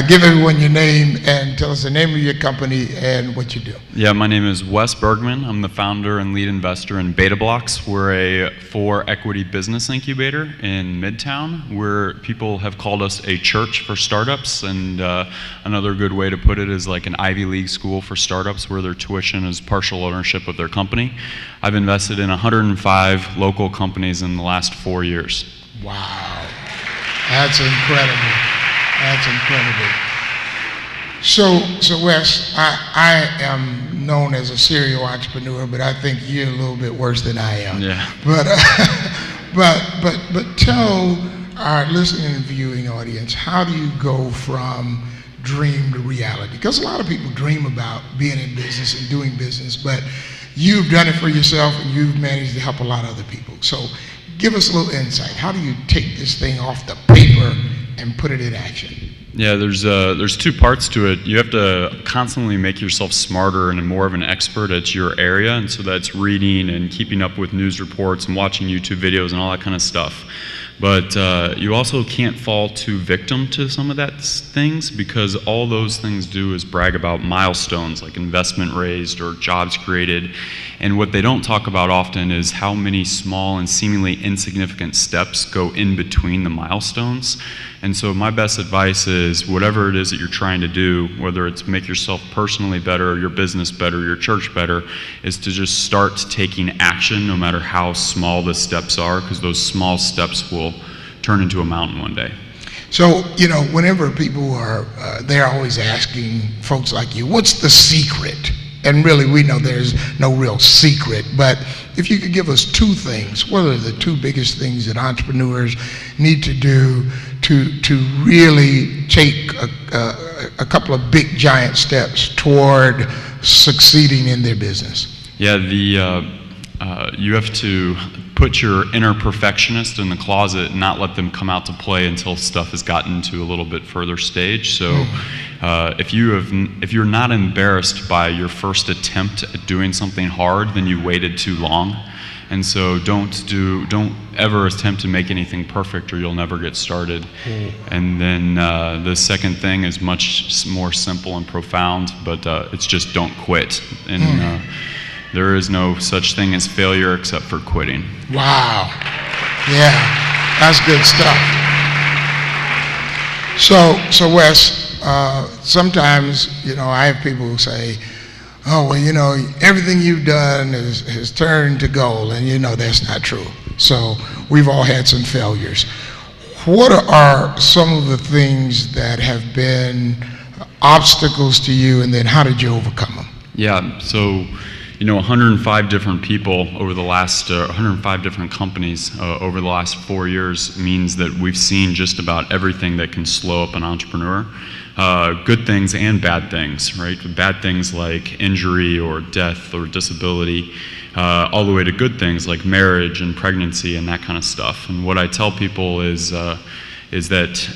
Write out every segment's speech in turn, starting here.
Give everyone your name and tell us the name of your company and what you do. Yeah, my name is Weston Bergman. I'm the founder and lead investor in BetaBlox. We're a 4-equity business incubator in Midtown, where people have called us a church for startups, and another good way to put it is like an Ivy League school for startups where their tuition is partial ownership of their company. I've invested in 105 local companies in the last 4 years. Wow, that's incredible. That's incredible. So Wes, I am known as a serial entrepreneur, but I think you're a little bit worse than I am. Yeah. But tell our listening and viewing audience, how do you go from dream to reality? Because a lot of people dream about being in business and doing business, but you've done it for yourself and you've managed to help a lot of other people. So give us a little insight. How do you take this thing off the paper and put it in action? Yeah, there's 2 parts to it. You have to constantly make yourself smarter and more of an expert at your area, and so that's reading and keeping up with news reports and watching YouTube videos and all that kind of stuff. But you also can't fall too victim to some of that things, because all those things do is brag about milestones like investment raised or jobs created. And what they don't talk about often is how many small and seemingly insignificant steps go in between the milestones. And so my best advice is whatever it is that you're trying to do, whether it's make yourself personally better, your business better, your church better, is to just start taking action no matter how small the steps are, because those small steps will turn into a mountain one day. So, whenever people are, they're always asking folks like you, what's the secret? And really, we know there's no real secret, but if you could give us 2 things, what are the 2 biggest things that entrepreneurs need to do to really take a couple of big giant steps toward succeeding in their business? Yeah, you have to put your inner perfectionist in the closet and not let them come out to play until stuff has gotten to a little bit further stage. So if you're not embarrassed by your first attempt at doing something hard, then you waited too long. And so don't ever attempt to make anything perfect, or you'll never get started. And then the second thing is much more simple and profound, but it's just don't quit. And there is no such thing as failure except for quitting. Wow. Yeah, that's good stuff. So Wes, sometimes, I have people who say, oh, well, everything you've done has turned to gold, and that's not true. So we've all had some failures. What are some of the things that have been obstacles to you, and then how did you overcome them? Yeah, so 105 different people over the last, 105 different companies over the last 4 years means that we've seen just about everything that can slow up an entrepreneur. Good things and bad things, right? Bad things like injury or death or disability, all the way to good things like marriage and pregnancy and that kind of stuff. And what I tell people is that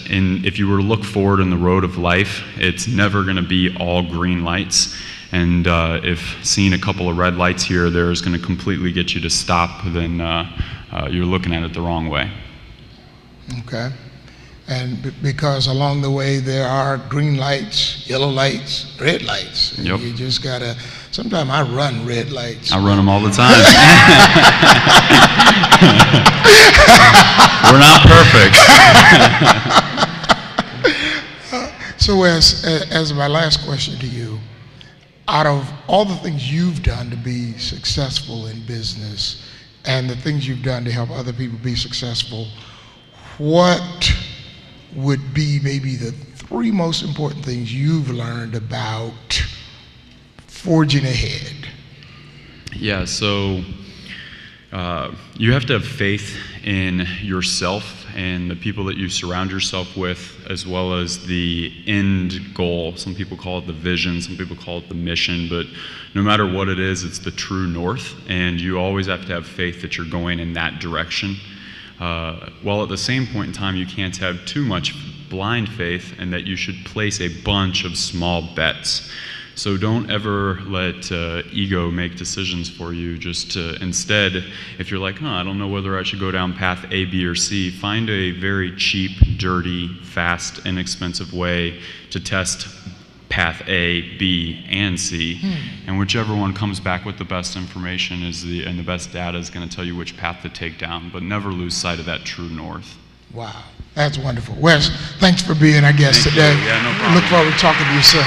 if you were to look forward in the road of life, it's never going to be all green lights. And if seeing a couple of red lights here or there is going to completely get you to stop, then you're looking at it the wrong way. Okay. And because along the way there are green lights, yellow lights, red lights. Yep. You just gotta, sometimes I run red lights. I run them all the time. We're not perfect. So as my last question to you, out of all the things you've done to be successful in business and the things you've done to help other people be successful, what would be maybe the 3 most important things you've learned about forging ahead? Yeah, so you have to have faith in yourself and the people that you surround yourself with, as well as the end goal. Some people call it the vision, some people call it the mission, but no matter what it is, it's the true north, and you always have to have faith that you're going in that direction. While at the same point in time, you can't have too much blind faith, and that you should place a bunch of small bets. So don't ever let ego make decisions for you. Just instead, if you're like, I don't know whether I should go down path A, B, or C, find a very cheap, dirty, fast, inexpensive way to test path A, B, and C, and whichever one comes back with the best information and the best data is going to tell you which path to take down, but never lose sight of that true north. Wow, that's wonderful. Wes, thanks for being our guest today. Yeah, no problem. Look forward to talking to you soon.